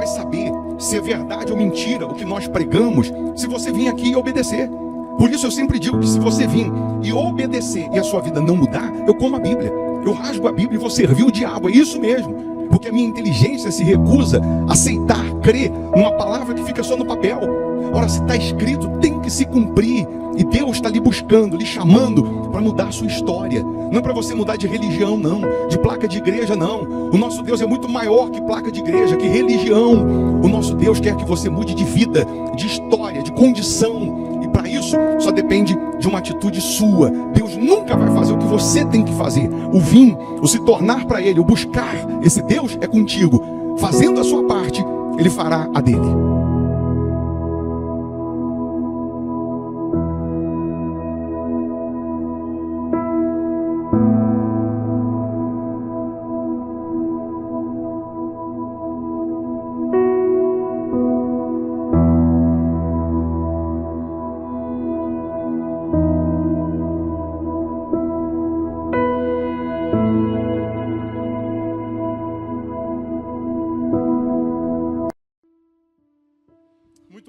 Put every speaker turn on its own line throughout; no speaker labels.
saber se é verdade ou mentira o que nós pregamos, se você vir aqui e obedecer. Por isso eu sempre digo que se você vir e obedecer e a sua vida não mudar, eu como a Bíblia, eu rasgo a Bíblia e vou servir o diabo, é isso mesmo. Porque a minha inteligência se recusa a aceitar, crer numa palavra que fica só no papel. Ora, se está escrito, tem que se cumprir. E Deus está lhe buscando, lhe chamando para mudar a sua história. Não é para você mudar de religião, não. De placa de igreja, não. O nosso Deus é muito maior que placa de igreja, que religião. O nosso Deus quer que você mude de vida, de história, de condição. E para isso, só depende de uma atitude sua. Deus nunca vai fazer o que você tem que fazer. O vir, o se tornar para Ele, o buscar esse Deus é contigo. Fazendo a sua parte, Ele fará a dele.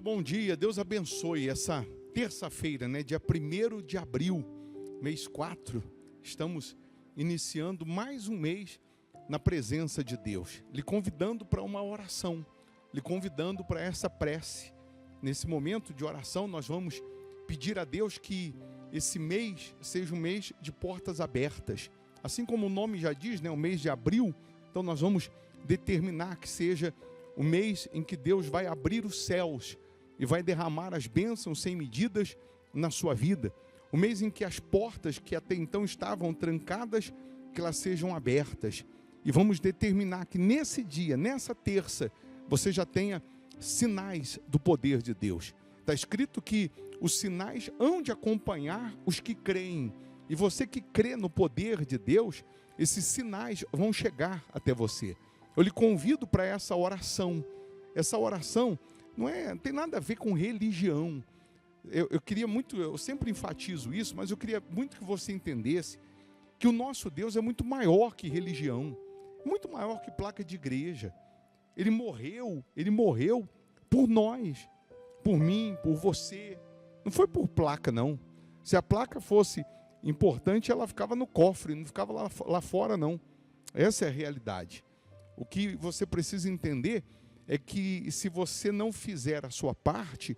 Bom dia, Deus abençoe essa terça-feira, dia 1º de abril, mês 4, estamos iniciando mais um mês na presença de Deus, lhe convidando para uma oração, lhe convidando para essa prece. Nesse momento de oração nós vamos pedir a Deus que esse mês seja um mês de portas abertas, assim como o nome já diz, o mês de abril. Então nós vamos determinar que seja o mês em que Deus vai abrir os céus e vai derramar as bênçãos sem medidas na sua vida. O mês em que as portas que até então estavam trancadas, que elas sejam abertas. E vamos determinar que nesse dia, nessa terça, você já tenha sinais do poder de Deus. Está escrito que os sinais hão de acompanhar os que creem. E você que crê no poder de Deus, esses sinais vão chegar até você. Eu lhe convido para essa oração. Essa oração não tem nada a ver com religião. Eu queria muito, eu sempre enfatizo isso, mas eu queria muito que você entendesse que o nosso Deus é muito maior que religião, muito maior que placa de igreja. Ele morreu por nós, por mim, por você. Não foi por placa, não. Se a placa fosse importante, ela ficava no cofre, não ficava lá fora, não. Essa é a realidade. O que você precisa entender é que se você não fizer a sua parte,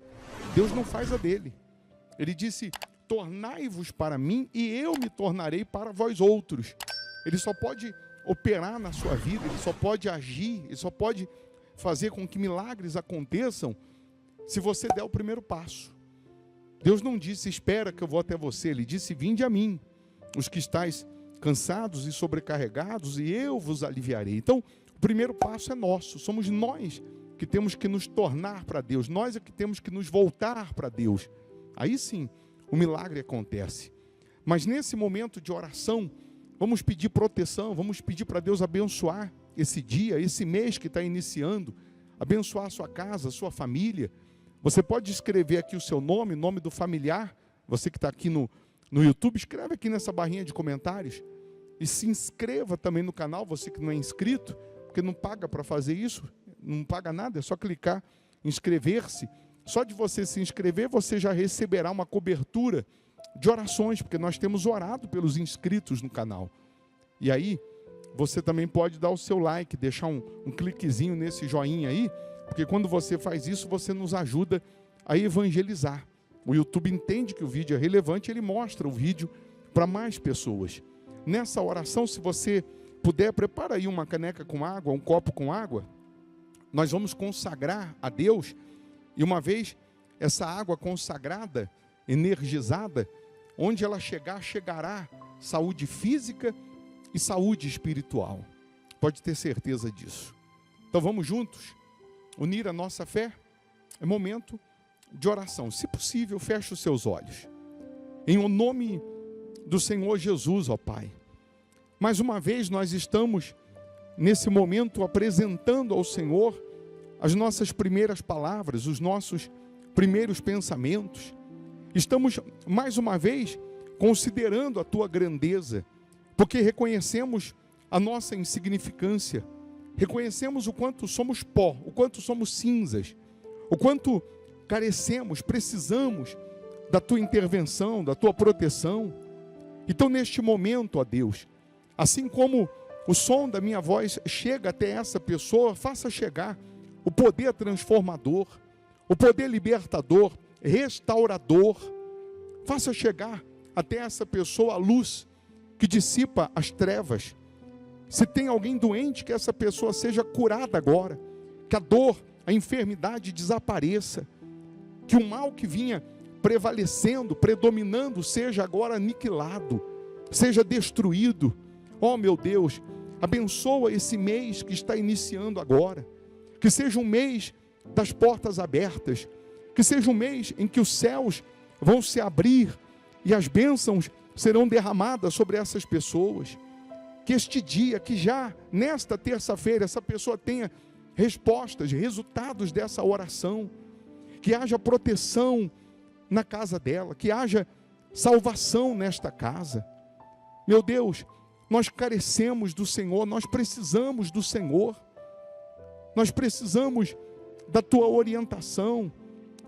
Deus não faz a dele. Ele disse, tornai-vos para mim e eu me tornarei para vós outros. Ele só pode operar na sua vida, ele só pode agir, ele só pode fazer com que milagres aconteçam se você der o primeiro passo. Deus não disse, espera que eu vou até você, ele disse, vinde a mim, os que estáis cansados e sobrecarregados, e eu vos aliviarei. Então, o primeiro passo é nosso, somos nós que temos que nos tornar para Deus, nós é que temos que nos voltar para Deus. Aí sim, o milagre acontece. Mas nesse momento de oração, vamos pedir proteção, vamos pedir para Deus abençoar esse dia, esse mês que está iniciando, abençoar a sua casa, a sua família. Você pode escrever aqui o seu nome, nome do familiar, você que está aqui no YouTube, escreve aqui nessa barrinha de comentários e se inscreva também no canal, você que não é inscrito, porque não paga para fazer isso, não paga nada, é só clicar em inscrever-se. Só de você se inscrever, você já receberá uma cobertura de orações, porque nós temos orado pelos inscritos no canal. E aí, você também pode dar o seu like, deixar um cliquezinho nesse joinha aí, porque quando você faz isso, você nos ajuda a evangelizar. O YouTube entende que o vídeo é relevante, ele mostra o vídeo para mais pessoas. Nessa oração, se você puder, prepara aí uma caneca com água, um copo com água. Nós vamos consagrar a Deus, e uma vez essa água consagrada, energizada, onde ela chegar, chegará saúde física e saúde espiritual. Pode ter certeza disso. Então vamos juntos unir a nossa fé. É momento de oração. Se possível, feche os seus olhos. Em o nome do Senhor Jesus, ó Pai. Mais uma vez nós estamos nesse momento apresentando ao Senhor as nossas primeiras palavras, os nossos primeiros pensamentos. Estamos mais uma vez considerando a Tua grandeza, porque reconhecemos a nossa insignificância, reconhecemos o quanto somos pó, o quanto somos cinzas, o quanto carecemos, precisamos da tua intervenção, da tua proteção. Então, neste momento, ó Deus, assim como o som da minha voz chega até essa pessoa, faça chegar o poder transformador, o poder libertador, restaurador. Faça chegar até essa pessoa a luz que dissipa as trevas. Se tem alguém doente, que essa pessoa seja curada agora, que a dor, a enfermidade desapareça, que o mal que vinha prevalecendo, predominando, seja agora aniquilado, seja destruído. Oh meu Deus, abençoa esse mês que está iniciando agora, que seja um mês das portas abertas, que seja um mês em que os céus vão se abrir e as bênçãos serão derramadas sobre essas pessoas. Que este dia, que já nesta terça-feira, essa pessoa tenha respostas, resultados dessa oração, que haja proteção na casa dela, que haja salvação nesta casa. Meu Deus, nós carecemos do Senhor, nós precisamos do Senhor, nós precisamos da tua orientação,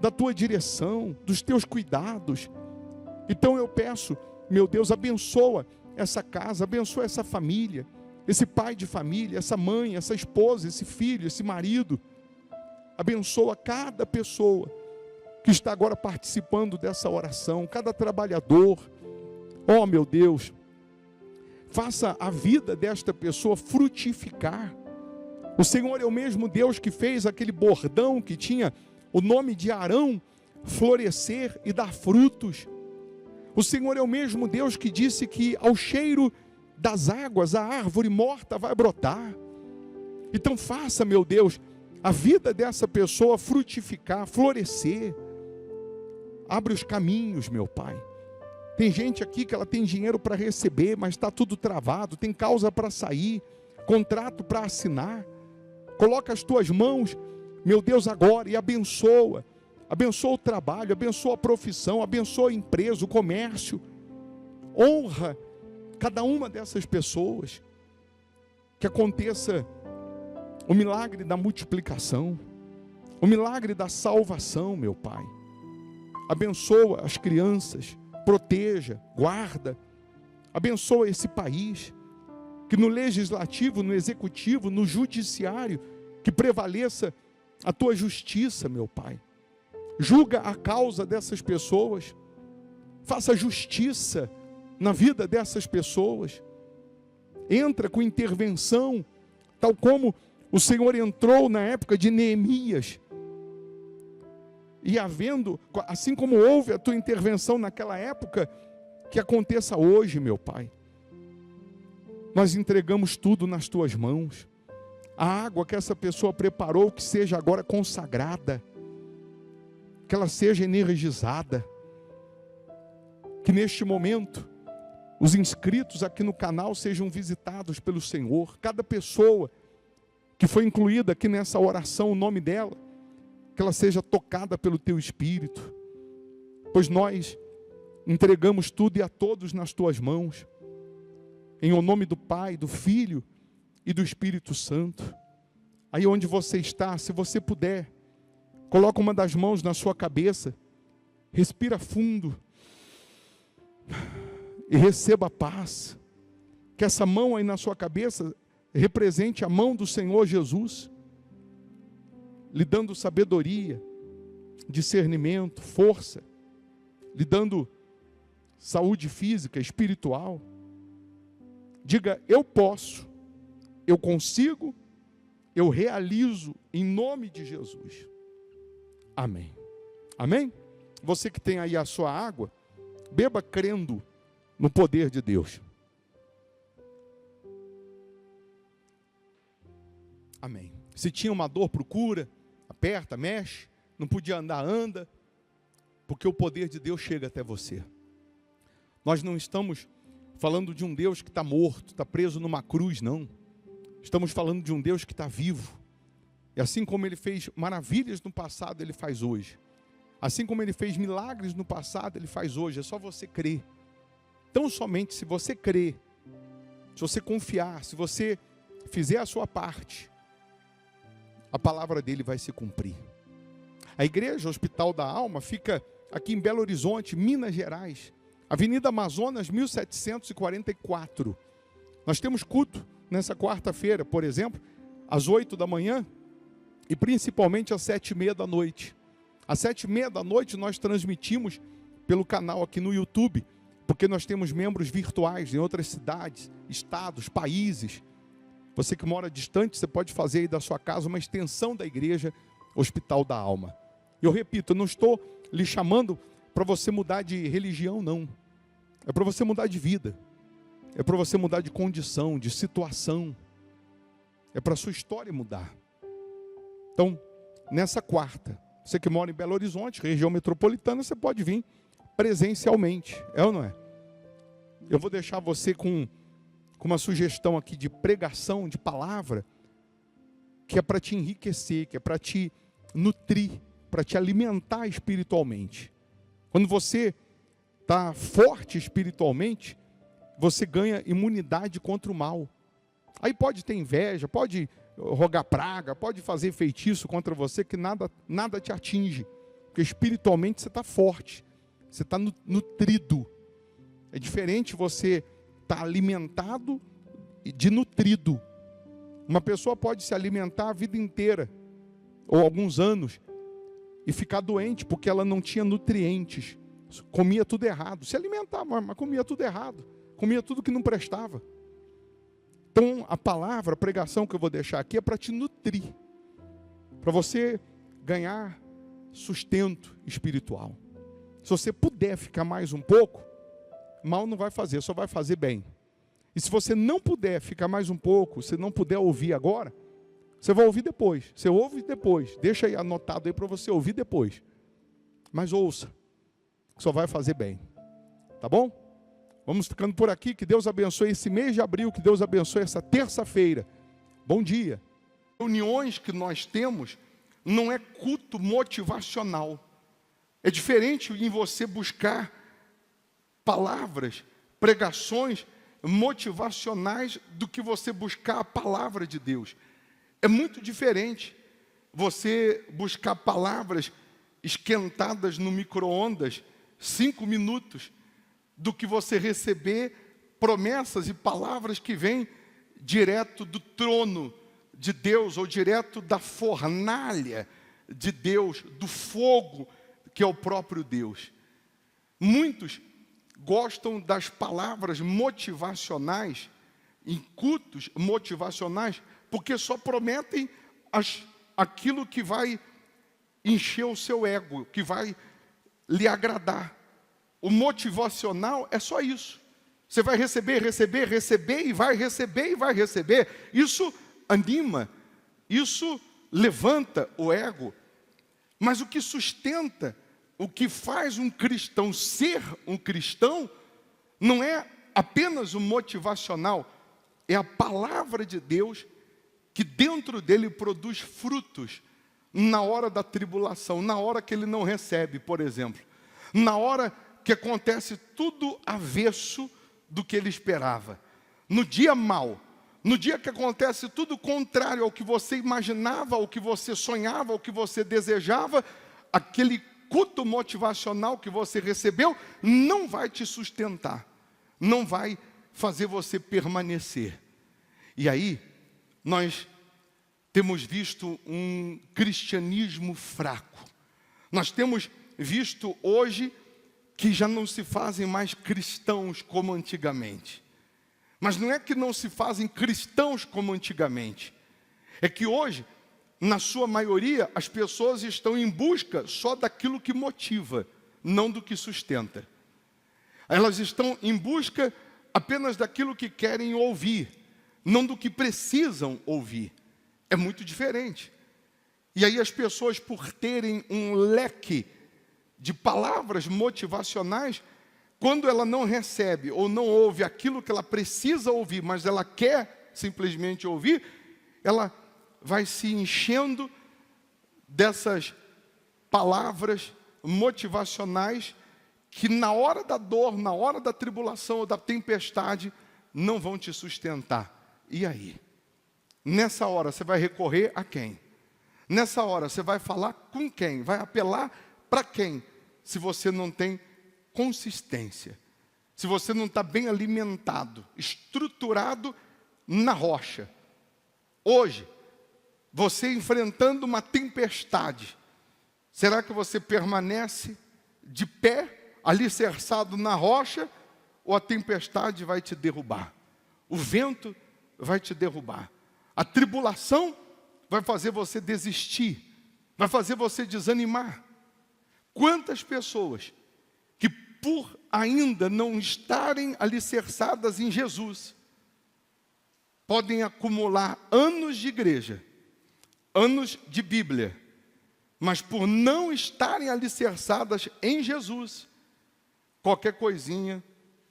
da tua direção, dos teus cuidados. Então eu peço, meu Deus, abençoa essa casa, abençoa essa família, esse pai de família, essa mãe, essa esposa, esse filho, esse marido. Abençoa cada pessoa que está agora participando dessa oração, cada trabalhador. Oh meu Deus, faça a vida desta pessoa frutificar. O Senhor é o mesmo Deus que fez aquele bordão que tinha o nome de Arão florescer e dar frutos. O Senhor é o mesmo Deus que disse que ao cheiro das águas a árvore morta vai brotar. Então faça, meu Deus, a vida dessa pessoa frutificar, florescer. Abre os caminhos, meu Pai. Tem gente aqui que ela tem dinheiro para receber, mas está tudo travado, tem causa para sair, contrato para assinar. Coloca as tuas mãos, meu Deus, agora e abençoa. Abençoa o trabalho, abençoa a profissão, abençoa a empresa, o comércio. Honra cada uma dessas pessoas. Que aconteça o milagre da multiplicação, o milagre da salvação, meu Pai. Abençoa as crianças, proteja, guarda. Abençoa esse país. Que no legislativo, no executivo, no judiciário, que prevaleça a tua justiça, meu Pai. Julga a causa dessas pessoas, faça justiça na vida dessas pessoas, entra com intervenção, tal como o Senhor entrou na época de Neemias, e havendo, assim como houve a tua intervenção naquela época, que aconteça hoje, meu Pai. Nós entregamos tudo nas tuas mãos, a água que essa pessoa preparou, que seja agora consagrada, que ela seja energizada, que neste momento os inscritos aqui no canal sejam visitados pelo Senhor, cada pessoa que foi incluída aqui nessa oração, o nome dela, que ela seja tocada pelo teu Espírito, pois nós entregamos tudo e a todos nas tuas mãos, em o nome do Pai, do Filho e do Espírito Santo. Aí onde você está, se você puder, coloca uma das mãos na sua cabeça, respira fundo e receba a paz. Que essa mão aí na sua cabeça represente a mão do Senhor Jesus, lhe dando sabedoria, discernimento, força, lhe dando saúde física, espiritual. Diga: eu posso, eu consigo, eu realizo em nome de Jesus. Amém. Amém? Você que tem aí a sua água, beba crendo no poder de Deus. Amém. Se tinha uma dor, procura, aperta, mexe, não podia andar, anda, porque o poder de Deus chega até você. Nós não estamos falando de um Deus que está morto, está preso numa cruz, não. Estamos falando de um Deus que está vivo. E assim como Ele fez maravilhas no passado, Ele faz hoje. Assim como Ele fez milagres no passado, Ele faz hoje. É só você crer. Tão somente se você crer, se você confiar, se você fizer a sua parte, a palavra dele vai se cumprir. A igreja Hospital da Alma fica aqui em Belo Horizonte, Minas Gerais, Avenida Amazonas, 1744. Nós temos culto nessa quarta-feira, por exemplo, às 8 da manhã e principalmente às 7h30 da noite. Às 7h30 da noite nós transmitimos pelo canal aqui no YouTube, porque nós temos membros virtuais em outras cidades, estados, países. Você que mora distante, você pode fazer aí da sua casa uma extensão da igreja Hospital da Alma. Eu repito, eu não estou lhe chamando para você mudar de religião, não. É para você mudar de vida. É para você mudar de condição, de situação. É para a sua história mudar. Então, nessa quarta, você que mora em Belo Horizonte, região metropolitana, você pode vir presencialmente. É ou não é? Eu vou deixar você com uma sugestão aqui de pregação, de palavra, que é para te enriquecer, que é para te nutrir, para te alimentar espiritualmente. Quando você está forte espiritualmente, você ganha imunidade contra o mal. Aí pode ter inveja, pode rogar praga, pode fazer feitiço contra você, que nada te atinge. Porque espiritualmente você está forte, você está nutrido. É diferente você estar alimentado de nutrido. Uma pessoa pode se alimentar a vida inteira, ou alguns anos, e ficar doente porque ela não tinha nutrientes. Comia tudo errado. Se alimentava, mas comia tudo errado. Comia tudo que não prestava. Então, a palavra, a pregação que eu vou deixar aqui é para te nutrir. Para você ganhar sustento espiritual. Se você puder ficar mais um pouco, mal não vai fazer, só vai fazer bem. E se você não puder ficar mais um pouco, se não puder ouvir agora, você vai ouvir depois. Você ouve depois. Deixa aí anotado aí para você ouvir depois. Mas ouça. Só vai fazer bem. Tá bom? Vamos ficando por aqui. Que Deus abençoe esse mês de abril. Que Deus abençoe essa terça-feira. Bom dia. Reuniões que nós temos não é culto motivacional. É diferente em você buscar palavras, pregações motivacionais do que você buscar a palavra de Deus. É muito diferente você buscar palavras esquentadas no micro-ondas, 5 minutos, do que você receber promessas e palavras que vêm direto do trono de Deus, ou direto da fornalha de Deus, do fogo que é o próprio Deus. Muitos gostam das palavras motivacionais, em cultos motivacionais, porque só prometem aquilo que vai encher o seu ego, que vai lhe agradar. O motivacional é só isso. Você vai receber e vai receber. Isso anima, isso levanta o ego. Mas o que sustenta, o que faz um cristão ser um cristão, não é apenas o motivacional, é a palavra de Deus que dentro dele produz frutos na hora da tribulação, na hora que ele não recebe, por exemplo. Na hora que acontece tudo avesso do que ele esperava. No dia mau, no dia que acontece tudo contrário ao que você imaginava, ao que você sonhava, ao que você desejava, aquele culto motivacional que você recebeu não vai te sustentar, não vai fazer você permanecer. E aí, nós temos visto um cristianismo fraco. Nós temos visto hoje que já não se fazem mais cristãos como antigamente. Mas não é que não se fazem cristãos como antigamente. É que hoje, na sua maioria, as pessoas estão em busca só daquilo que motiva, não do que sustenta. Elas estão em busca apenas daquilo que querem ouvir, não do que precisam ouvir. É muito diferente. E aí as pessoas, por terem um leque de palavras motivacionais, quando ela não recebe ou não ouve aquilo que ela precisa ouvir, mas ela quer simplesmente ouvir, ela vai se enchendo dessas palavras motivacionais que na hora da dor, na hora da tribulação ou da tempestade, não vão te sustentar. E aí? Nessa hora, você vai recorrer a quem? Nessa hora, você vai falar com quem? Vai apelar para quem? Se você não tem consistência. Se você não está bem alimentado, estruturado na rocha. Hoje, você enfrentando uma tempestade, será que você permanece de pé, alicerçado na rocha, ou a tempestade vai te derrubar? O vento vai te derrubar. A tribulação vai fazer você desistir, vai fazer você desanimar. Quantas pessoas que por ainda não estarem alicerçadas em Jesus, podem acumular anos de igreja, anos de Bíblia, mas por não estarem alicerçadas em Jesus, qualquer coisinha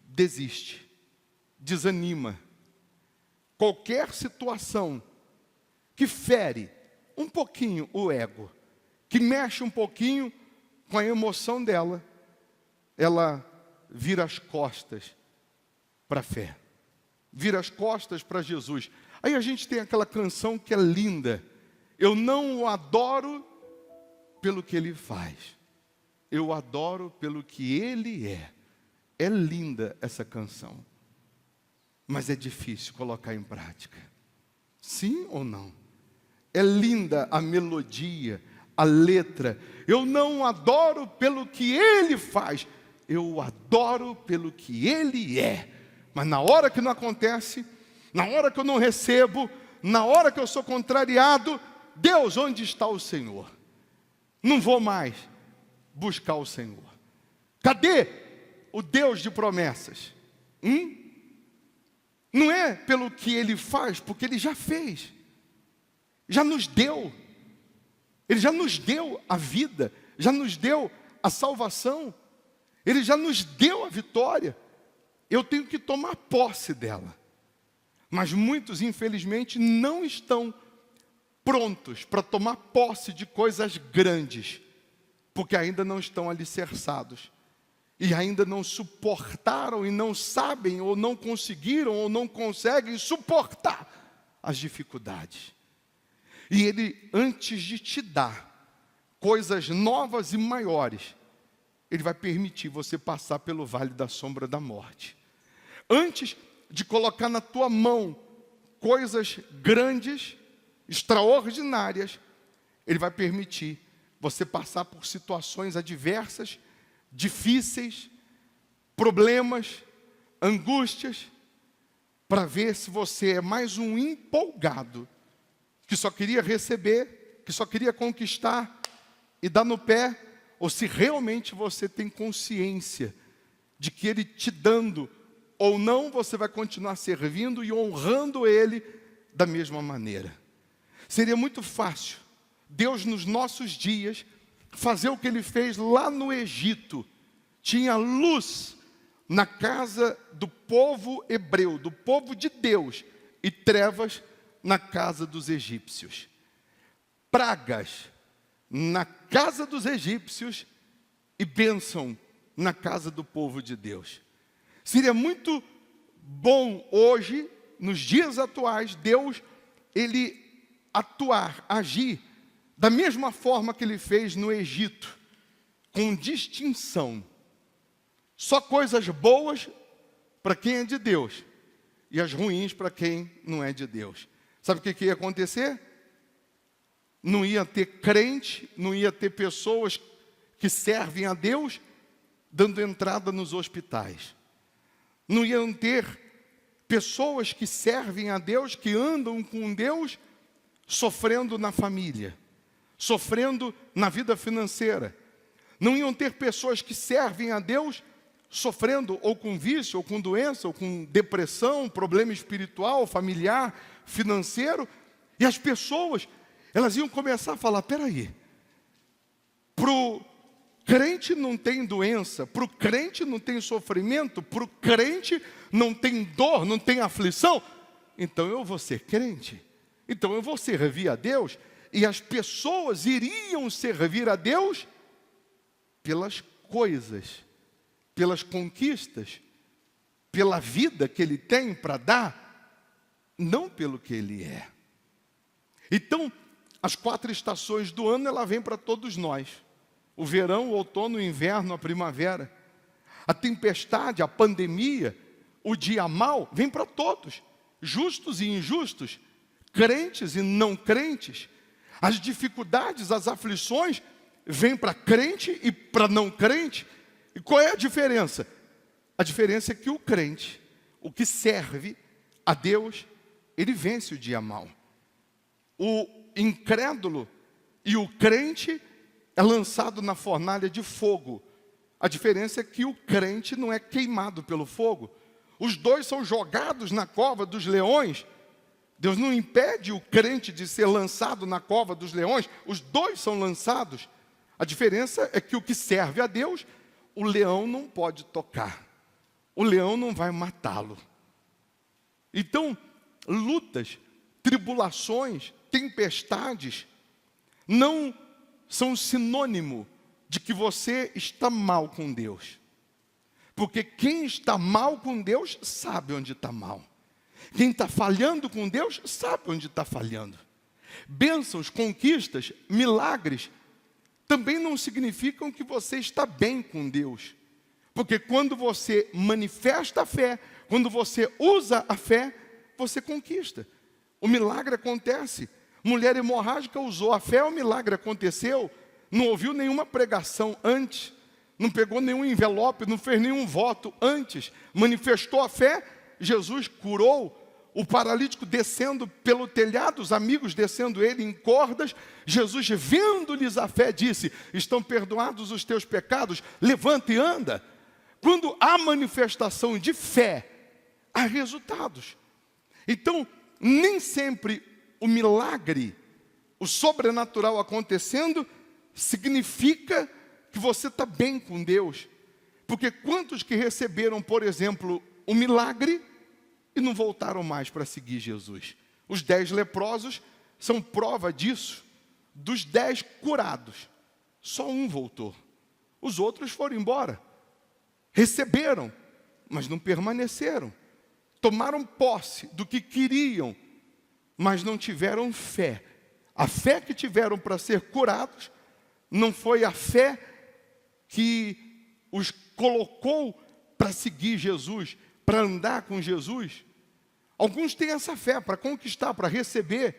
desiste, desanima. Qualquer situação que fere um pouquinho o ego, que mexe um pouquinho com a emoção dela, ela vira as costas para a fé, vira as costas para Jesus. Aí a gente tem aquela canção que é linda: eu não o adoro pelo que ele faz, eu o adoro pelo que ele é. É linda essa canção, mas é difícil colocar em prática. Sim ou não? É linda a melodia, a letra. Eu não o adoro pelo que ele faz, eu o adoro pelo que ele é. Mas na hora que não acontece, na hora que eu não recebo, na hora que eu sou contrariado, Deus, onde está o Senhor? Não vou mais buscar o Senhor. Cadê o Deus de promessas? Não é pelo que ele faz, porque ele já fez, já nos deu. Ele já nos deu a vida, já nos deu a salvação, ele já nos deu a vitória. Eu tenho que tomar posse dela. Mas muitos, infelizmente, não estão prontos para tomar posse de coisas grandes, porque ainda não estão alicerçados, e ainda não suportaram, e não sabem, ou não conseguiram, ou não conseguem suportar as dificuldades. E ele, antes de te dar coisas novas e maiores, ele vai permitir você passar pelo vale da sombra da morte. Antes de colocar na tua mão coisas grandes, extraordinárias, ele vai permitir você passar por situações adversas, difíceis, problemas, angústias, para ver se você é mais um empolgado, que só queria receber, que só queria conquistar e dar no pé, ou se realmente você tem consciência de que ele te dando ou não, você vai continuar servindo e honrando ele da mesma maneira. Seria muito fácil Deus, nos nossos dias, fazer o que ele fez lá no Egito. Tinha luz na casa do povo hebreu, do povo de Deus, e trevas na casa dos egípcios. Pragas na casa dos egípcios e bênção na casa do povo de Deus. Seria muito bom hoje, nos dias atuais, Deus, ele atuar, agir da mesma forma que ele fez no Egito, com distinção. Só coisas boas para quem é de Deus e as ruins para quem não é de Deus. Sabe o que ia acontecer? Não ia ter crente, não ia ter pessoas que servem a Deus dando entrada nos hospitais. Não iam ter pessoas que servem a Deus, que andam com Deus, sofrendo na família, sofrendo na vida financeira. Não iam ter pessoas que servem a Deus, sofrendo ou com vício, ou com doença, ou com depressão, problema espiritual, familiar, financeiro. E as pessoas, elas iam começar a falar: peraí, para o crente não tem doença, para o crente não tem sofrimento, para o crente não tem dor, não tem aflição, então eu vou ser crente, então eu vou servir a Deus. E as pessoas iriam servir a Deus pelas coisas, pelas conquistas, pela vida que ele tem para dar, não pelo que ele é. Então, as 4 estações do ano, ela vem para todos nós. O verão, o outono, o inverno, a primavera. A tempestade, a pandemia, o dia mau, vem para todos. Justos e injustos, crentes e não crentes. As dificuldades, as aflições, vêm para crente e para não crente. E qual é a diferença? A diferença é que o crente, o que serve a Deus, ele vence o dia mau. O incrédulo e o crente é lançado na fornalha de fogo. A diferença é que o crente não é queimado pelo fogo. Os dois são jogados na cova dos leões. Deus não impede o crente de ser lançado na cova dos leões. Os dois são lançados. A diferença é que o que serve a Deus, o leão não pode tocar. O leão não vai matá-lo. Então, lutas, tribulações, tempestades, não são sinônimo de que você está mal com Deus. Porque quem está mal com Deus sabe onde está mal. Quem está falhando com Deus sabe onde está falhando. Bênçãos, conquistas, milagres também não significam que você está bem com Deus. Porque quando você manifesta a fé, quando você usa a fé, você conquista. O milagre acontece. Mulher hemorrágica usou a fé, o milagre aconteceu. Não ouviu nenhuma pregação antes. Não pegou nenhum envelope, não fez nenhum voto antes. Manifestou a fé, Jesus curou. O paralítico descendo pelo telhado, os amigos descendo ele em cordas. Jesus, vendo-lhes a fé, disse: estão perdoados os teus pecados, levanta e anda. Quando há manifestação de fé, há resultados. Então, nem sempre o milagre, o sobrenatural acontecendo, significa que você está bem com Deus. Porque quantos que receberam, por exemplo, o milagre e não voltaram mais para seguir Jesus? Os 10 leprosos são prova disso. Dos 10 curados, só um voltou. Os outros foram embora. Receberam, mas não permaneceram. Tomaram posse do que queriam, mas não tiveram fé. A fé que tiveram para ser curados não foi a fé que os colocou para seguir Jesus, para andar com Jesus. Alguns têm essa fé para conquistar, para receber.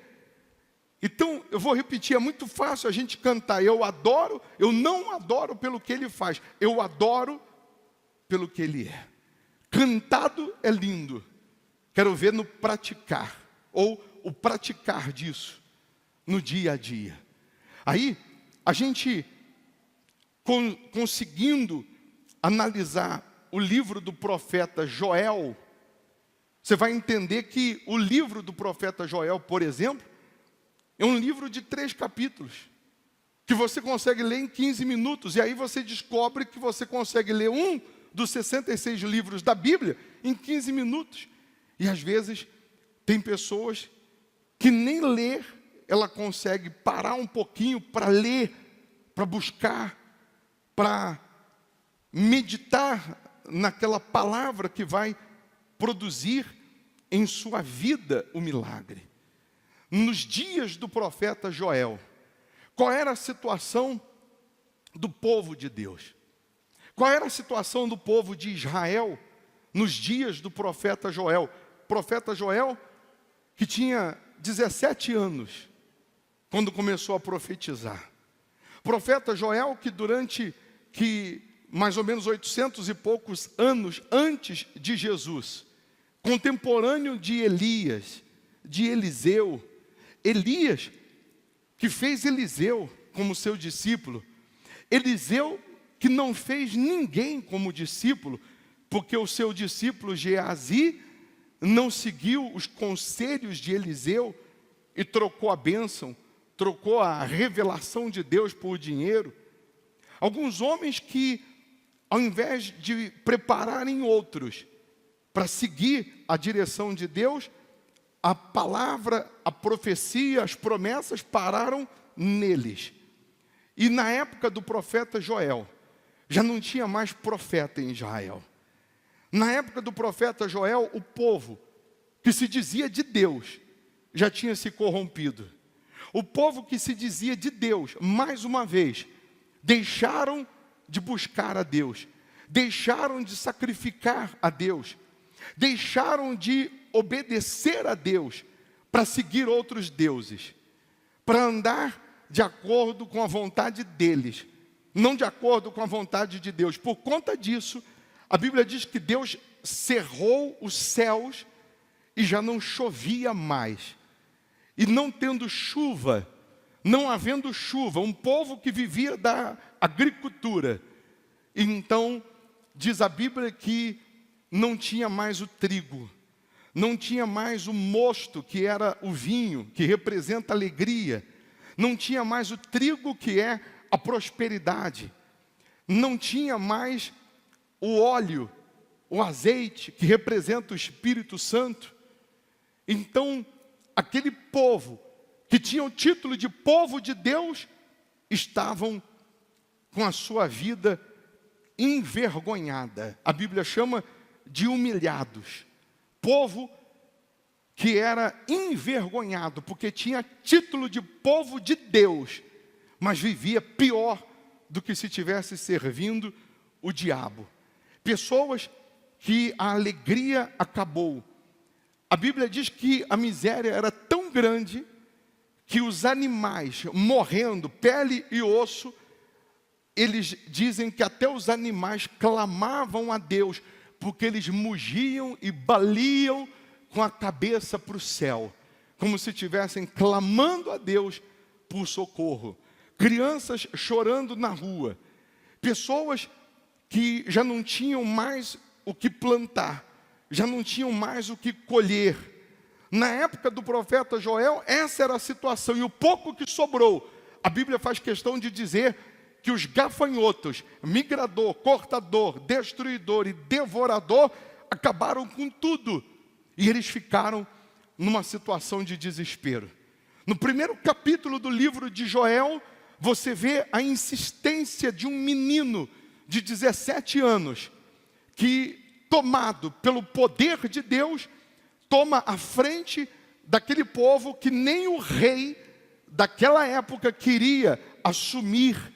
Então, eu vou repetir, é muito fácil a gente cantar: eu adoro, eu não adoro pelo que ele faz, eu adoro pelo que ele é. Cantado é lindo, quero ver no praticar, ou o praticar disso no dia a dia. Aí, a gente conseguindo analisar o livro do profeta Joel, você vai entender que o livro do profeta Joel, por exemplo, é um livro de 3 capítulos, que você consegue ler em 15 minutos, e aí você descobre que você consegue ler um dos 66 livros da Bíblia em 15 minutos. E às vezes tem pessoas que nem ler, ela consegue parar um pouquinho para ler, para buscar, para meditar naquela palavra que vai produzir em sua vida o milagre. Nos dias do profeta Joel, qual era a situação do povo de Deus? Qual era a situação do povo de Israel nos dias do profeta Joel? Profeta Joel, que tinha 17 anos, quando começou a profetizar. Profeta Joel, que durante mais ou menos 800 e poucos anos antes de Jesus, contemporâneo de Elias, de Eliseu. Elias, que fez Eliseu como seu discípulo. Eliseu, que não fez ninguém como discípulo, porque o seu discípulo Geazi não seguiu os conselhos de Eliseu e trocou a bênção, trocou a revelação de Deus por dinheiro. Alguns homens que, ao invés de prepararem outros para seguir a direção de Deus, a palavra, a profecia, as promessas pararam neles. E na época do profeta Joel, já não tinha mais profeta em Israel. Na época do profeta Joel, o povo que se dizia de Deus já tinha se corrompido. O povo que se dizia de Deus, mais uma vez, deixaram de buscar a Deus, deixaram de sacrificar a Deus, deixaram de obedecer a Deus para seguir outros deuses, para andar de acordo com a vontade deles, não de acordo com a vontade de Deus. Por conta disso, a Bíblia diz que Deus cerrou os céus e já não chovia mais. E não tendo chuva, não havendo chuva, um povo que vivia da agricultura. Então, diz a Bíblia que não tinha mais o trigo, não tinha mais o mosto, que era o vinho, que representa a alegria, não tinha mais o trigo, que é a prosperidade, não tinha mais o óleo, o azeite, que representa o Espírito Santo. Então, aquele povo que tinha o título de povo de Deus, estavam com a sua vida envergonhada. A Bíblia chama de humilhados. Povo que era envergonhado, porque tinha título de povo de Deus, mas vivia pior do que se tivesse servindo o diabo. Pessoas que a alegria acabou. A Bíblia diz que a miséria era tão grande que os animais morrendo, pele e osso, eles dizem que até os animais clamavam a Deus, porque eles mugiam e baliam com a cabeça para o céu, como se estivessem clamando a Deus por socorro. Crianças chorando na rua, pessoas que já não tinham mais o que plantar, já não tinham mais o que colher. Na época do profeta Joel, essa era a situação, e o pouco que sobrou, a Bíblia faz questão de dizer que os gafanhotos, migrador, cortador, destruidor e devorador, acabaram com tudo, e eles ficaram numa situação de desespero. No primeiro capítulo do livro de Joel, você vê a insistência de um menino de 17 anos, que, tomado pelo poder de Deus, toma a frente daquele povo que nem o rei daquela época queria assumir,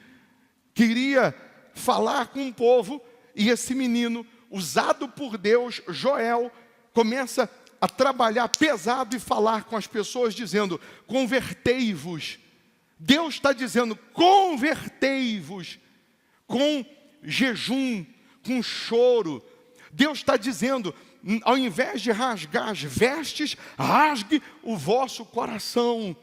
queria falar com o povo, e esse menino, usado por Deus, Joel, começa a trabalhar pesado e falar com as pessoas, dizendo: convertei-vos. Deus está dizendo: convertei-vos, com jejum, com choro. Deus está dizendo: ao invés de rasgar as vestes, rasgue o vosso coração.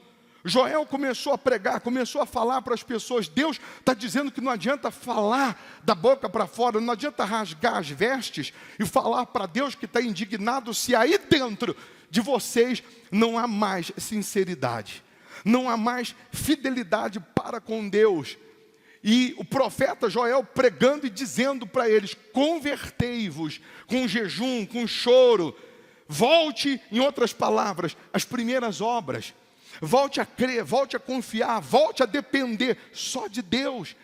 Joel começou a pregar, começou a falar para as pessoas. Deus está dizendo que não adianta falar da boca para fora, não adianta rasgar as vestes e falar para Deus que está indignado, se aí dentro de vocês não há mais sinceridade, não há mais fidelidade para com Deus. E o profeta Joel pregando e dizendo para eles: convertei-vos, com jejum, com choro. Volte, em outras palavras, às primeiras obras. Volte a crer, volte a confiar, volte a depender só de Deus.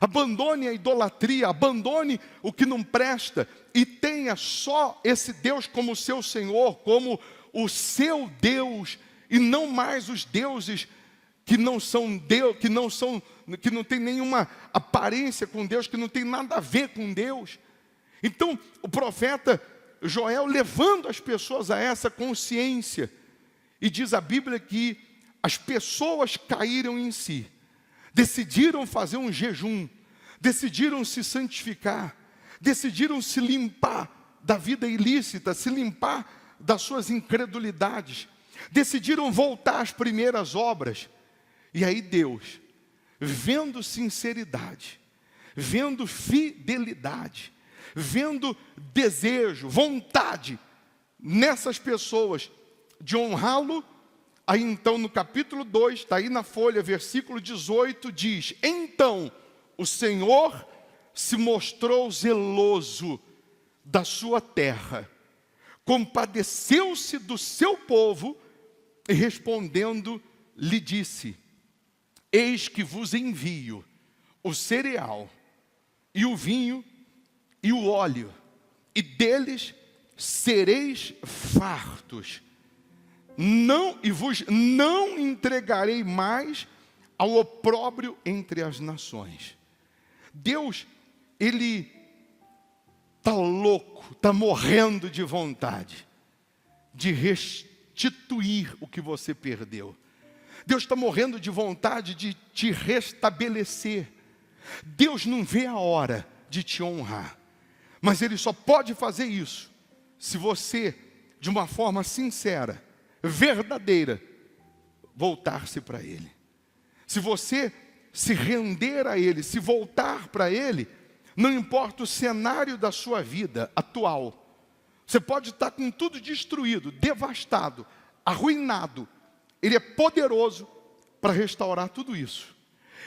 Abandone a idolatria, abandone o que não presta e tenha só esse Deus como seu Senhor, como o seu Deus, e não mais os deuses que não são Deus, que não tem nenhuma aparência com Deus, que não tem nada a ver com Deus. Então, o profeta Joel levando as pessoas a essa consciência, e diz a Bíblia que as pessoas caíram em si, decidiram fazer um jejum, decidiram se santificar, decidiram se limpar da vida ilícita, se limpar das suas incredulidades, decidiram voltar às primeiras obras. E aí Deus, vendo sinceridade, vendo fidelidade, vendo desejo, vontade nessas pessoas de honrá-lo, aí então no capítulo 2, está aí na folha, versículo 18, diz: então o Senhor se mostrou zeloso da sua terra, compadeceu-se do seu povo, e respondendo lhe disse: eis que vos envio o cereal, e o vinho, e o óleo, e deles sereis fartos. vos não entregarei mais ao opróbrio entre as nações. Deus, Ele está louco, está morrendo de vontade de restituir o que você perdeu. Deus está morrendo de vontade de te restabelecer. Deus não vê a hora de te honrar, mas Ele só pode fazer isso se você, de uma forma sincera, verdadeira, voltar-se para Ele. Se você se render a Ele, se voltar para Ele, não importa o cenário da sua vida atual, você pode estar com tudo destruído, devastado, arruinado. Ele é poderoso para restaurar tudo isso.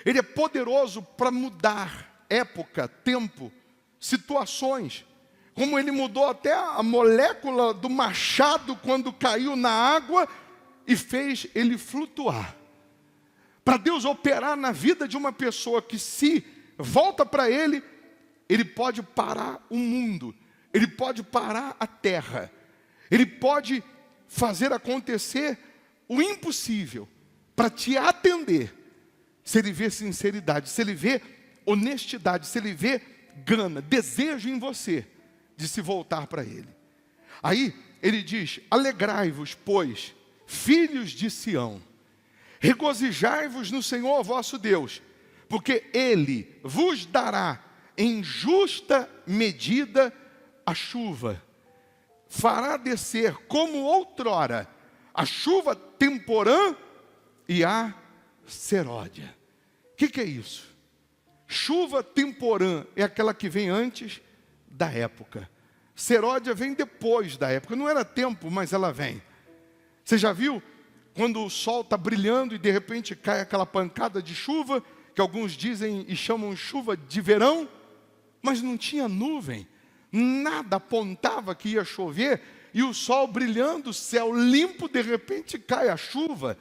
Ele é poderoso para mudar época, tempo, situações. Como Ele mudou até a molécula do machado quando caiu na água e fez ele flutuar. Para Deus operar na vida de uma pessoa que se volta para Ele, Ele pode parar o mundo, Ele pode parar a terra, Ele pode fazer acontecer o impossível para te atender, se Ele vê sinceridade, se Ele vê honestidade, se Ele vê gana, desejo em você de se voltar para Ele. Aí Ele diz: alegrai-vos, pois, filhos de Sião, regozijai-vos no Senhor vosso Deus, porque Ele vos dará em justa medida a chuva, fará descer como outrora a chuva temporã e a seródia. O que é isso? Chuva temporã é aquela que vem antes da época. Seródia vem depois da época. Não era tempo, mas ela vem. Você já viu quando o sol está brilhando e de repente cai aquela pancada de chuva, que alguns dizem e chamam chuva de verão, mas não tinha nuvem, nada apontava que ia chover, e o sol brilhando, o céu limpo, de repente cai a chuva.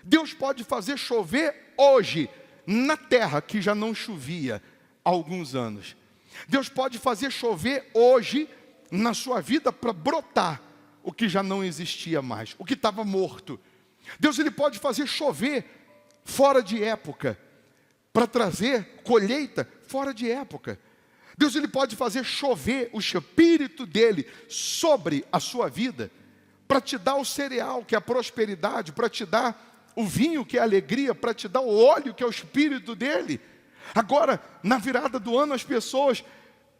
Deus pode fazer chover hoje na terra que já não chovia há alguns anos. Deus pode fazer chover hoje na sua vida para brotar o que já não existia mais, o que estava morto. Deus, Ele pode fazer chover fora de época, para trazer colheita fora de época. Deus, Ele pode fazer chover o Espírito dEle sobre a sua vida, para te dar o cereal, que é a prosperidade, para te dar o vinho, que é a alegria, para te dar o óleo, que é o Espírito dEle. Agora, na virada do ano, as pessoas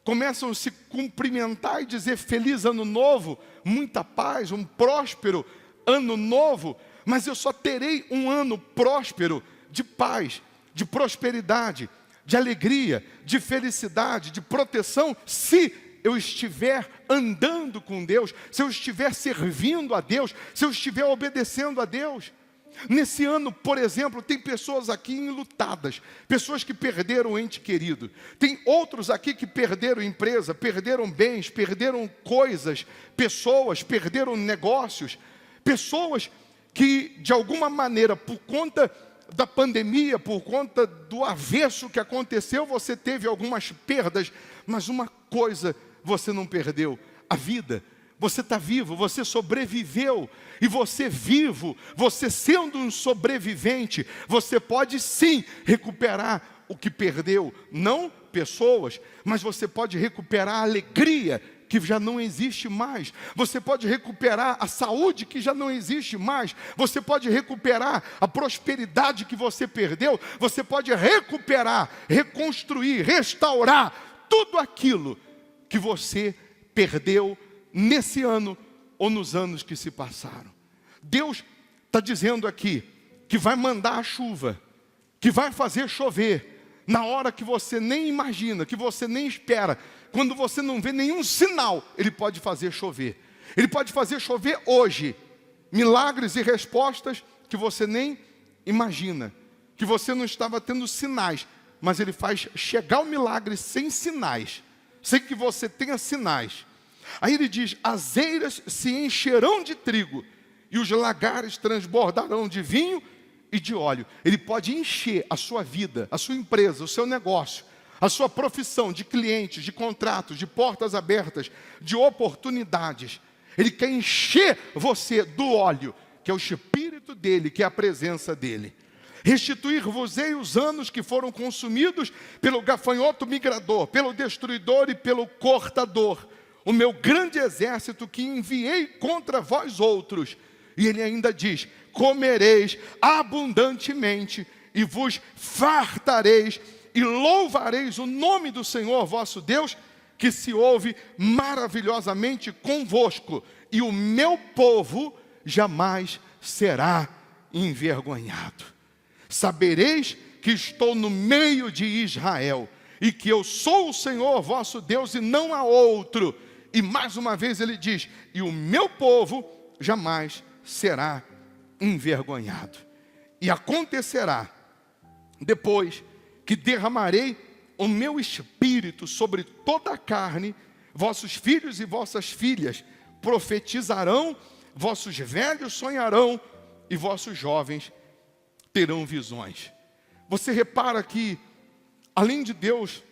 começam a se cumprimentar e dizer feliz ano novo, muita paz, um próspero ano novo, mas eu só terei um ano próspero de paz, de prosperidade, de alegria, de felicidade, de proteção, se eu estiver andando com Deus, se eu estiver servindo a Deus, se eu estiver obedecendo a Deus. Nesse ano, por exemplo, tem pessoas aqui enlutadas, pessoas que perderam um ente querido. Tem outros aqui que perderam empresa, perderam bens, perderam coisas, pessoas, perderam negócios. Pessoas que, de alguma maneira, por conta da pandemia, por conta do avesso que aconteceu, você teve algumas perdas, mas uma coisa você não perdeu: a vida. Você está vivo, você sobreviveu, e você vivo, você sendo um sobrevivente, você pode sim recuperar o que perdeu, não pessoas, mas você pode recuperar a alegria que já não existe mais, você pode recuperar a saúde que já não existe mais, você pode recuperar a prosperidade que você perdeu, você pode recuperar, reconstruir, restaurar tudo aquilo que você perdeu nesse ano ou nos anos que se passaram. Deus está dizendo aqui que vai mandar a chuva, que vai fazer chover na hora que você nem imagina, que você nem espera. Quando você não vê nenhum sinal, Ele pode fazer chover. Ele pode fazer chover hoje milagres e respostas que você nem imagina, que você não estava tendo sinais, mas Ele faz chegar o milagre sem sinais, sem que você tenha sinais. Aí Ele diz: as eiras se encherão de trigo e os lagares transbordarão de vinho e de óleo. Ele pode encher a sua vida, a sua empresa, o seu negócio, a sua profissão de clientes, de contratos, de portas abertas, de oportunidades. Ele quer encher você do óleo que é o Espírito dele, que é a presença dele. Restituir-vos-ei os anos que foram consumidos pelo gafanhoto migrador, pelo destruidor e pelo cortador, o meu grande exército que enviei contra vós outros. E ele ainda diz: comereis abundantemente e vos fartareis e louvareis o nome do Senhor vosso Deus, que se ouve maravilhosamente convosco, e o meu povo jamais será envergonhado. Sabereis que estou no meio de Israel, e que eu sou o Senhor vosso Deus, e não há outro. E mais uma vez ele diz: e o meu povo jamais será envergonhado. E acontecerá, depois que derramarei o meu espírito sobre toda a carne, vossos filhos e vossas filhas profetizarão, vossos velhos sonharão, e vossos jovens terão visões. Você repara que, além de Deus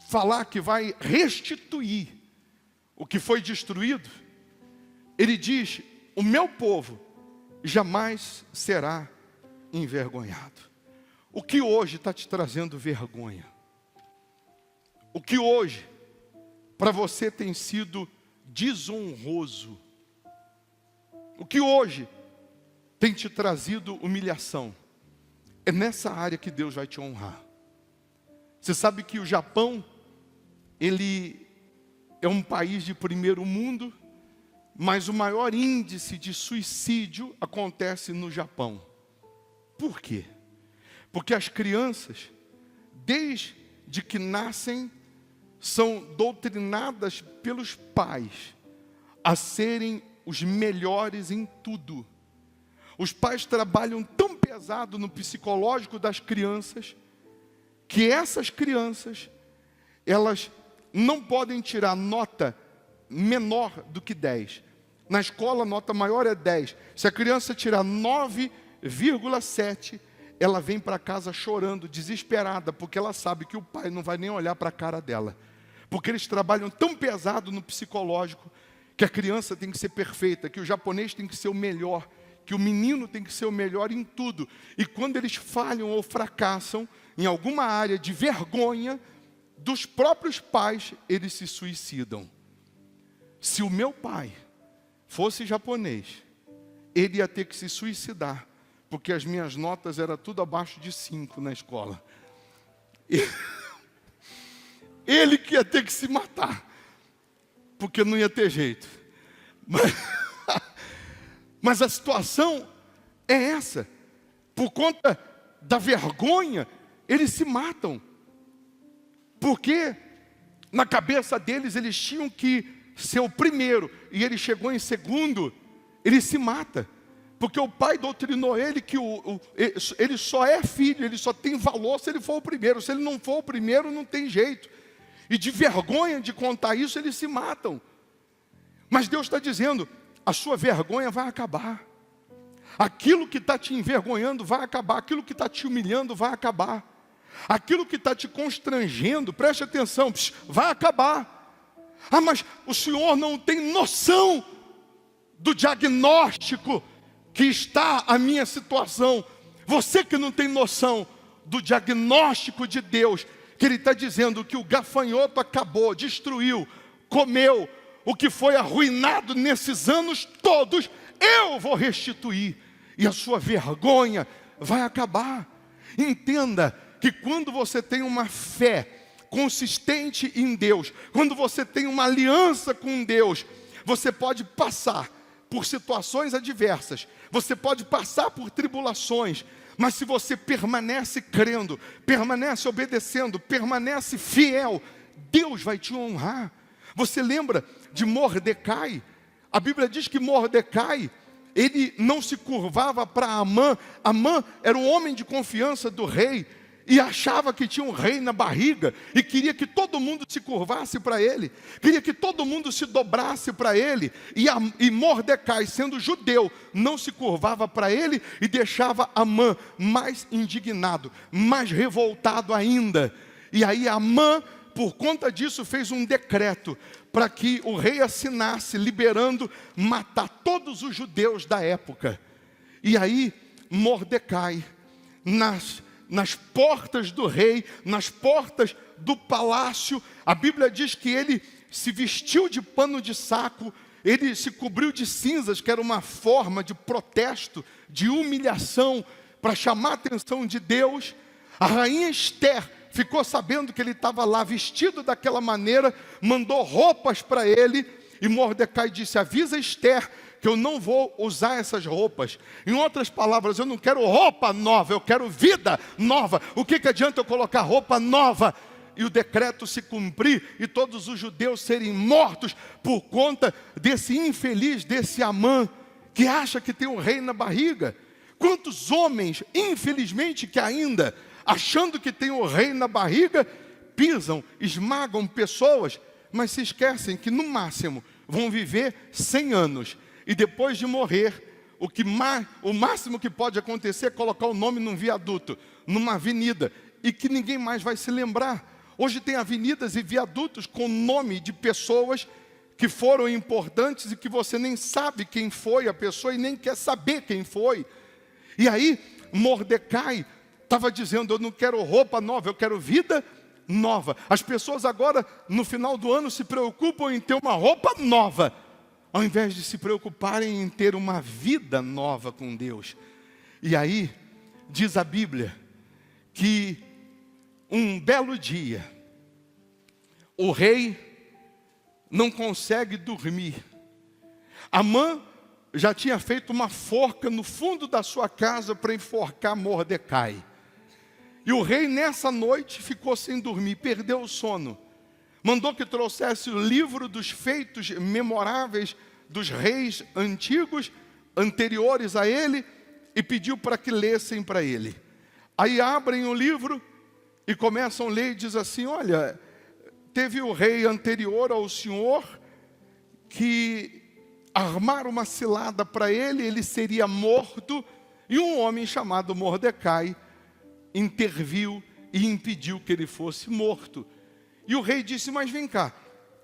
falar que vai restituir o que foi destruído, ele diz: o meu povo jamais será envergonhado. O que hoje está te trazendo vergonha? O que hoje para você tem sido desonroso? O que hoje tem te trazido humilhação? É nessa área que Deus vai te honrar. Você sabe que o Japão, ele é um país de primeiro mundo, mas o maior índice de suicídio acontece no Japão. Por quê? Porque as crianças, desde que nascem, são doutrinadas pelos pais a serem os melhores em tudo. Os pais trabalham tão pesado no psicológico das crianças, que essas crianças, elas não podem tirar nota menor do que 10. Na escola, a nota maior é 10. Se a criança tirar 9,7, ela vem para casa chorando, desesperada, porque ela sabe que o pai não vai nem olhar para a cara dela. Porque eles trabalham tão pesado no psicológico, que a criança tem que ser perfeita, que o japonês tem que ser o melhor, que o menino tem que ser o melhor em tudo. E quando eles falham ou fracassam em alguma área de vergonha dos próprios pais, eles se suicidam. Se o meu pai fosse japonês, ele ia ter que se suicidar, porque as minhas notas eram tudo abaixo de 5 na escola. Ele que ia ter que se matar, porque não ia ter jeito. Mas a situação é essa. Por conta da vergonha, eles se matam. Porque na cabeça deles, eles tinham que ser o primeiro, e ele chegou em segundo, ele se mata. Porque o pai doutrinou ele que ele só é filho, ele só tem valor se ele for o primeiro. Se ele não for o primeiro, não tem jeito. E de vergonha de contar isso, eles se matam. Mas Deus está dizendo: a sua vergonha vai acabar. Aquilo que está te envergonhando vai acabar. Aquilo que está te humilhando vai acabar. Aquilo que está te constrangendo, preste atenção, vai acabar. Ah, mas o senhor não tem noção do diagnóstico que está a minha situação. Você que não tem noção do diagnóstico de Deus, que Ele está dizendo que o gafanhoto acabou, destruiu, comeu, o que foi arruinado nesses anos todos, eu vou restituir, e a sua vergonha vai acabar. Entenda que quando você tem uma fé consistente em Deus, quando você tem uma aliança com Deus, você pode passar por situações adversas, você pode passar por tribulações, mas se você permanece crendo, permanece obedecendo, permanece fiel, Deus vai te honrar. Você lembra de Mordecai? A Bíblia diz que Mordecai, ele não se curvava para Amã. Amã era um homem de confiança do rei, e achava que tinha um rei na barriga, e queria que todo mundo se curvasse para ele, queria que todo mundo se dobrasse para ele, e Mordecai, sendo judeu, não se curvava para ele, e deixava Amã mais indignado, mais revoltado ainda. E aí Amã por conta disso, fez um decreto para que o rei assinasse, liberando matar todos os judeus da época. E aí, Mordecai, nas portas do rei, nas portas do palácio, a Bíblia diz que ele se vestiu de pano de saco, ele se cobriu de cinzas, que era uma forma de protesto, de humilhação, para chamar a atenção de Deus. A rainha Esther ficou sabendo que ele estava lá vestido daquela maneira, mandou roupas para ele, e Mordecai disse: avisa Esther que eu não vou usar essas roupas. Em outras palavras, eu não quero roupa nova, eu quero vida nova. O que adianta eu colocar roupa nova? E o decreto se cumprir, e todos os judeus serem mortos por conta desse infeliz, desse Amã, que acha que tem um rei na barriga. Quantos homens, infelizmente, que ainda, achando que tem o rei na barriga, pisam, esmagam pessoas, mas se esquecem que no máximo vão viver 100 anos. E depois de morrer, o máximo que pode acontecer é colocar o nome num viaduto, numa avenida, e que ninguém mais vai se lembrar. Hoje tem avenidas e viadutos com nome de pessoas que foram importantes e que você nem sabe quem foi a pessoa e nem quer saber quem foi. E aí, Mordecai estava dizendo: eu não quero roupa nova, eu quero vida nova. As pessoas agora, no final do ano, se preocupam em ter uma roupa nova, ao invés de se preocuparem em ter uma vida nova com Deus. E aí, diz a Bíblia, que um belo dia, o rei não consegue dormir. Amã já tinha feito uma forca no fundo da sua casa para enforcar Mordecai. E o rei nessa noite ficou sem dormir, perdeu o sono. Mandou que trouxesse o livro dos feitos memoráveis dos reis antigos, anteriores a ele, e pediu para que lessem para ele. Aí abrem o livro e começam a ler e diz assim: olha, teve o rei anterior ao senhor que armaram uma cilada para ele, ele seria morto, e um homem chamado Mordecai interviu e impediu que ele fosse morto. E o rei disse: mas vem cá,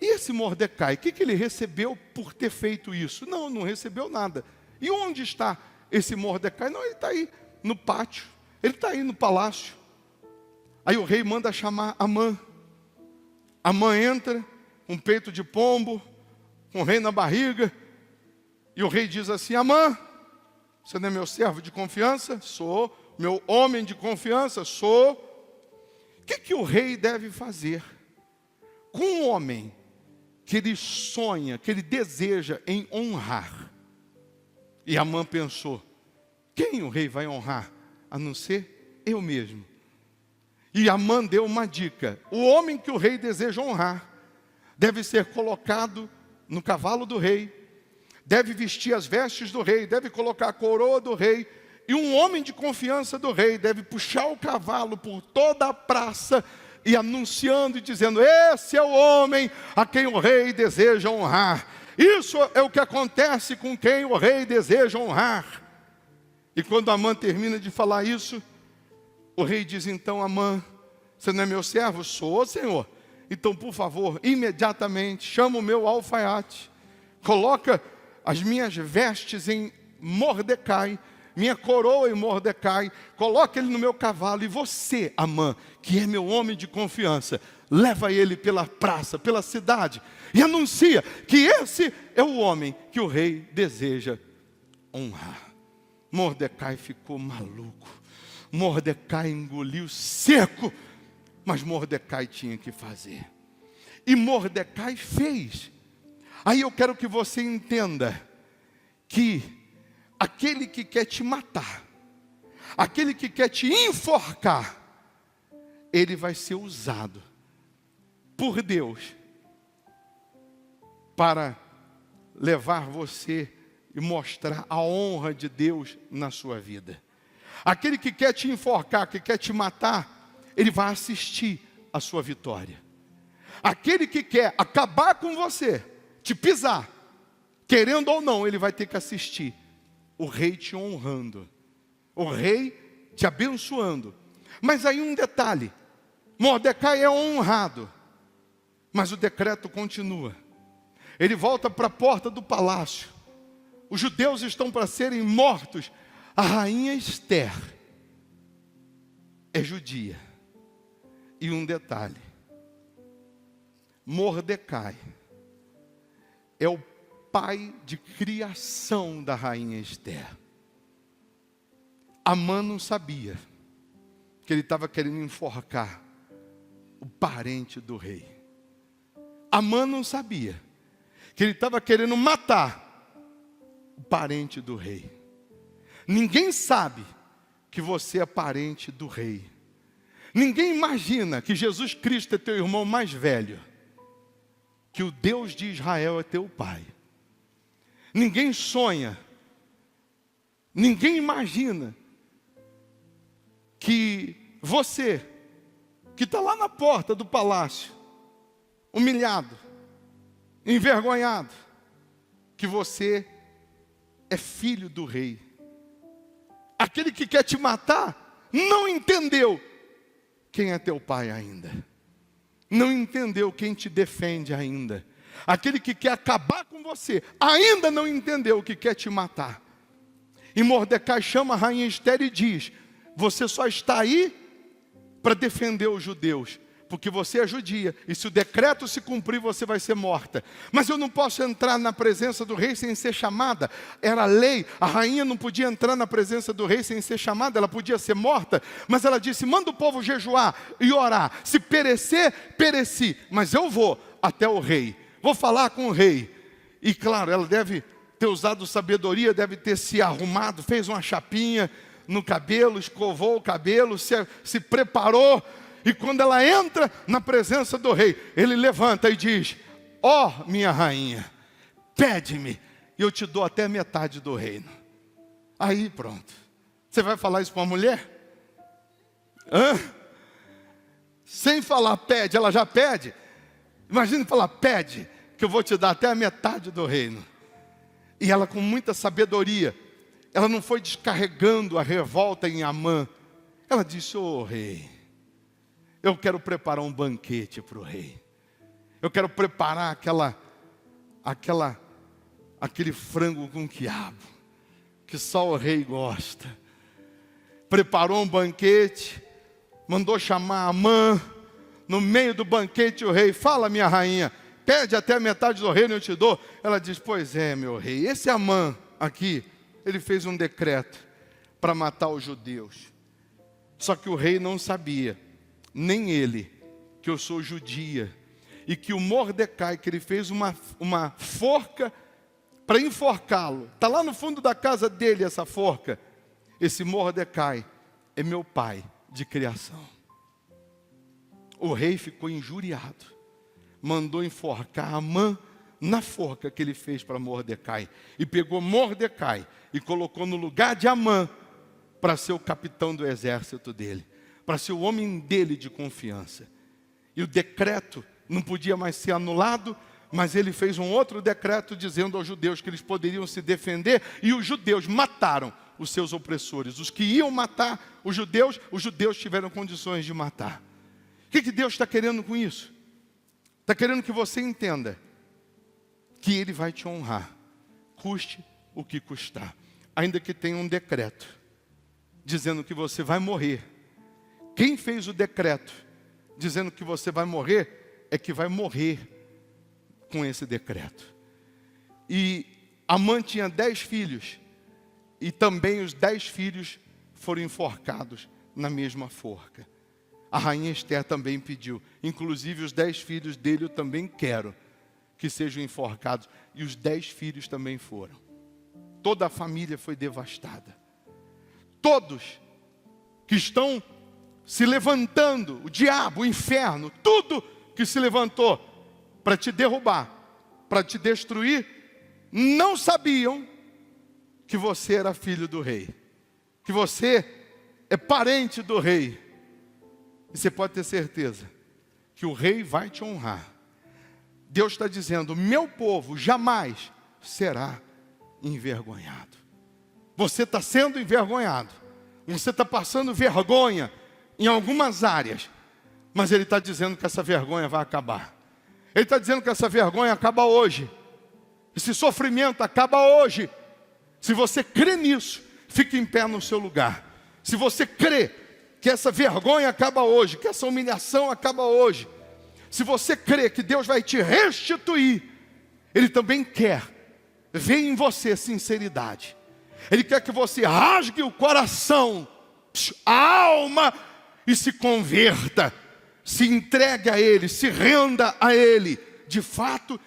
e esse Mordecai, o que ele recebeu por ter feito isso? Não recebeu nada. E onde está esse Mordecai? Não, ele está aí no pátio, ele está aí no palácio. Aí o rei manda chamar Amã. Amã entra, um peito de pombo, com o rei na barriga, e o rei diz assim: Amã, você não é meu servo de confiança? Sou. Meu homem de confiança? Sou. O que o rei deve fazer com um homem que ele sonha, que ele deseja em honrar? E Amã pensou: quem o rei vai honrar, a não ser eu mesmo? E Amã deu uma dica: o homem que o rei deseja honrar deve ser colocado no cavalo do rei, deve vestir as vestes do rei, deve colocar a coroa do rei, e um homem de confiança do rei deve puxar o cavalo por toda a praça e anunciando e dizendo: esse é o homem a quem o rei deseja honrar. Isso é o que acontece com quem o rei deseja honrar. E quando Amã termina de falar isso, o rei diz: então, Amã, você não é meu servo? Sou, senhor. Então, por favor, imediatamente chama o meu alfaiate, coloca as minhas vestes em Mordecai, minha coroa em Mordecai, coloca ele no meu cavalo, e você, Amã, que é meu homem de confiança, leva ele pela praça, pela cidade, e anuncia que esse é o homem que o rei deseja honrar. Mordecai ficou maluco. Mordecai engoliu seco, mas Mordecai tinha que fazer. E Mordecai fez. Aí eu quero que você entenda que aquele que quer te matar, aquele que quer te enforcar, ele vai ser usado por Deus para levar você e mostrar a honra de Deus na sua vida. Aquele que quer te enforcar, que quer te matar, ele vai assistir a sua vitória. Aquele que quer acabar com você, te pisar, querendo ou não, ele vai ter que assistir o rei te honrando, o rei te abençoando. Mas aí um detalhe: Mordecai é honrado, Mas o decreto continua. Ele volta para a porta do palácio. Os judeus estão para serem mortos. A rainha Esther é judia. E um detalhe: Mordecai é o pai de criação da rainha Esther. Amã não sabia que ele estava querendo enforcar o parente do rei. Amã não sabia que ele estava querendo matar o parente do rei. Ninguém sabe que você é parente do rei. Ninguém imagina que Jesus Cristo é teu irmão mais velho, que o Deus de Israel é teu pai. Ninguém sonha, ninguém imagina que você, que está lá na porta do palácio, humilhado, envergonhado, que você é filho do rei. Aquele que quer te matar não entendeu quem é teu pai ainda. Não entendeu quem te defende ainda. Aquele que quer acabar com você ainda não entendeu o que quer te matar. E Mordecai chama a rainha Esther e diz: você só está aí para defender os judeus, porque você é judia, e se o decreto se cumprir, você vai ser morta. Mas eu não posso entrar na presença do rei sem ser chamada. Era lei, a rainha não podia entrar na presença do rei sem ser chamada, ela podia ser morta. Mas ela disse: manda o povo jejuar e orar. Se perecer, pereci, mas eu vou até o rei, vou falar com o rei. E claro, ela deve ter usado sabedoria, deve ter se arrumado, fez uma chapinha no cabelo, escovou o cabelo, se preparou. E quando ela entra na presença do rei, ele levanta e diz: ó, minha rainha, pede-me, e eu te dou até metade do reino. Aí pronto. Você vai falar isso para uma mulher? Sem falar pede, ela já pede. Imagina falar: pede, que eu vou te dar até a metade do reino. E ela, com muita sabedoria, ela não foi descarregando a revolta em Amã. Ela disse: ô rei, eu quero preparar um banquete para o rei. Eu quero preparar aquele frango com quiabo, que só o rei gosta. Preparou um banquete, mandou chamar Amã. No meio do banquete o rei: fala, minha rainha, pede até a metade do reino, eu te dou. Ela diz: pois é, meu rei, esse Amã aqui, ele fez um decreto para matar os judeus. Só que o rei não sabia, nem ele, que eu sou judia, e que o Mordecai, que ele fez uma forca para enforcá-lo, está lá no fundo da casa dele essa forca. Esse Mordecai é meu pai de criação. O rei ficou injuriado, mandou enforcar Amã na forca que ele fez para Mordecai, e pegou Mordecai e colocou no lugar de Amã para ser o capitão do exército dele, para ser o homem dele de confiança. E o decreto não podia mais ser anulado, mas ele fez um outro decreto dizendo aos judeus que eles poderiam se defender, e os judeus mataram os seus opressores. Os que iam matar os judeus tiveram condições de matar. O que Deus está querendo com isso? Está querendo que você entenda que Ele vai te honrar, custe o que custar, ainda que tenha um decreto dizendo que você vai morrer. Quem fez o decreto dizendo que você vai morrer é que vai morrer com esse decreto. E Amã tinha 10 filhos, e também os 10 filhos foram enforcados na mesma forca. A rainha Esther também pediu, inclusive os 10 filhos dele eu também quero que sejam enforcados, e os 10 filhos também foram. Toda a família foi devastada. Todos que estão se levantando, o diabo, o inferno, tudo que se levantou para te derrubar, para te destruir, não sabiam que você era filho do rei, que você é parente do rei. E você pode ter certeza que o rei vai te honrar. Deus está dizendo: meu povo jamais será envergonhado. Você está sendo envergonhado, você está passando vergonha em algumas áreas, mas Ele está dizendo que essa vergonha vai acabar. Ele está dizendo que essa vergonha acaba hoje. Esse sofrimento acaba hoje. Se você crê nisso, fique em pé no seu lugar. Se você crê que essa vergonha acaba hoje, que essa humilhação acaba hoje, se você crê que Deus vai te restituir, Ele também quer ver em você sinceridade. Ele quer que você rasgue o coração, a alma, e se converta, se entregue a Ele, se renda a Ele, de fato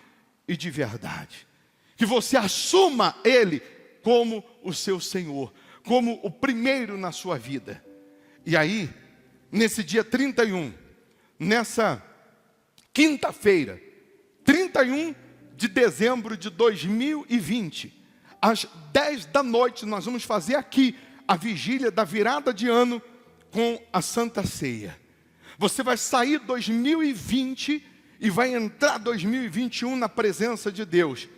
e de verdade. Que você assuma Ele como o seu Senhor, como o primeiro na sua vida. E aí, nesse dia 31, nessa quinta-feira, 31 de dezembro de 2020, às 10 da noite, nós vamos fazer aqui a vigília da virada de ano com a Santa Ceia. Você vai sair 2020 e vai entrar 2021 na presença de Deus,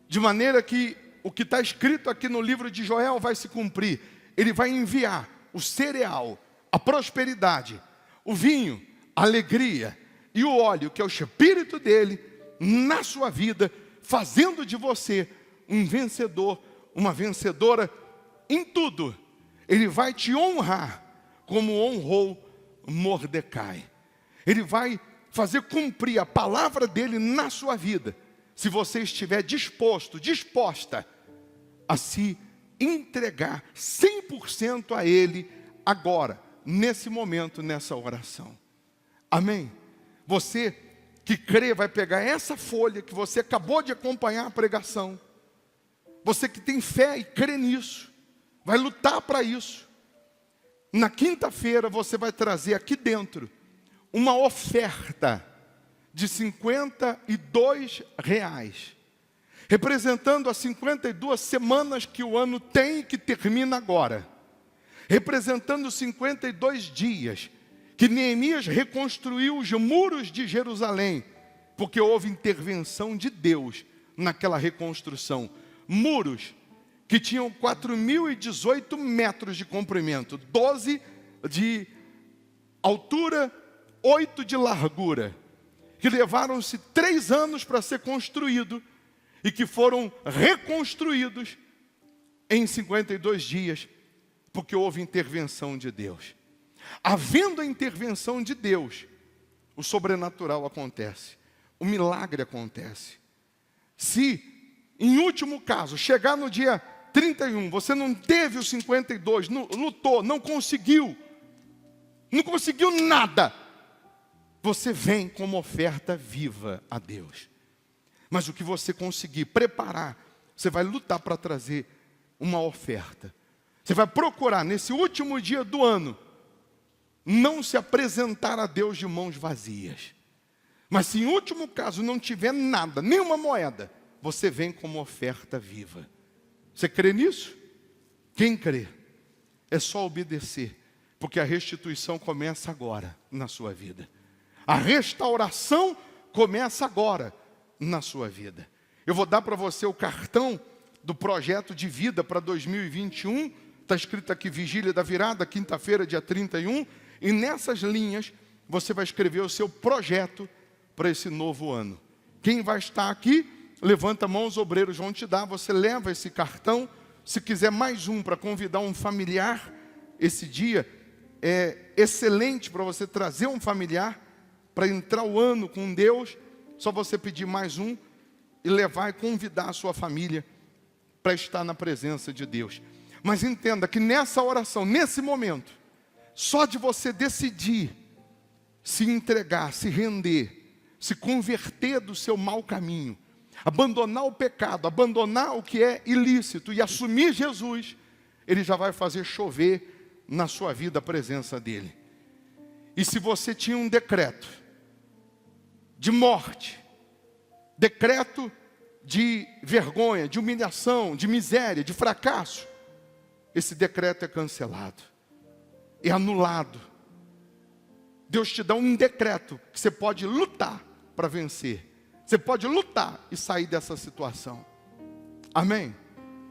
de maneira que o que está escrito aqui no livro de Joel vai se cumprir. Ele vai enviar o cereal, a prosperidade, o vinho, a alegria e o óleo, que é o Espírito dele, na sua vida, fazendo de você um vencedor, uma vencedora em tudo. Ele vai te honrar como honrou Mordecai. Ele vai fazer cumprir a palavra dele na sua vida, se você estiver disposto, disposta a se entregar 100% a Ele agora, nesse momento, nessa oração. Amém? Você que crê vai pegar essa folha que você acabou de acompanhar a pregação. Você que tem fé e crê nisso, vai lutar para isso. Na quinta-feira você vai trazer aqui dentro uma oferta de R$52, representando as 52 semanas que o ano tem e que termina agora, representando os 52 dias que Neemias reconstruiu os muros de Jerusalém, porque houve intervenção de Deus naquela reconstrução. Muros que tinham 4.018 metros de comprimento, 12 de altura, 8 de largura, que levaram-se 3 anos para ser construído e que foram reconstruídos em 52 dias, porque houve intervenção de Deus. Havendo a intervenção de Deus, o sobrenatural acontece, o milagre acontece. Se, em último caso, chegar no dia 31, você não teve os 52, lutou, não conseguiu nada, você vem como oferta viva a Deus. Mas o que você conseguir preparar, você vai lutar para trazer uma oferta. Você vai procurar, nesse último dia do ano, não se apresentar a Deus de mãos vazias. Mas se em último caso não tiver nada, nenhuma moeda, você vem como oferta viva. Você crê nisso? Quem crê? É só obedecer, porque a restituição começa agora na sua vida. A restauração começa agora na sua vida. Eu vou dar para você o cartão do projeto de vida para 2021. Está escrito aqui, Vigília da Virada, quinta-feira, dia 31. E nessas linhas, você vai escrever o seu projeto para esse novo ano. Quem vai estar aqui, levanta a mão, os obreiros vão te dar. Você leva esse cartão. Se quiser mais um para convidar um familiar, esse dia é excelente para você trazer um familiar para entrar o ano com Deus. Só você pedir mais um e levar e convidar a sua família para estar na presença de Deus. Mas entenda que nessa oração, nesse momento, só de você decidir se entregar, se render, se converter do seu mau caminho, abandonar o pecado, abandonar o que é ilícito e assumir Jesus, Ele já vai fazer chover na sua vida a presença dEle. E se você tinha um decreto de morte, decreto de vergonha, de humilhação, de miséria, de fracasso, esse decreto é cancelado, é anulado. Deus te dá um decreto que você pode lutar para vencer. Você pode lutar e sair dessa situação. Amém?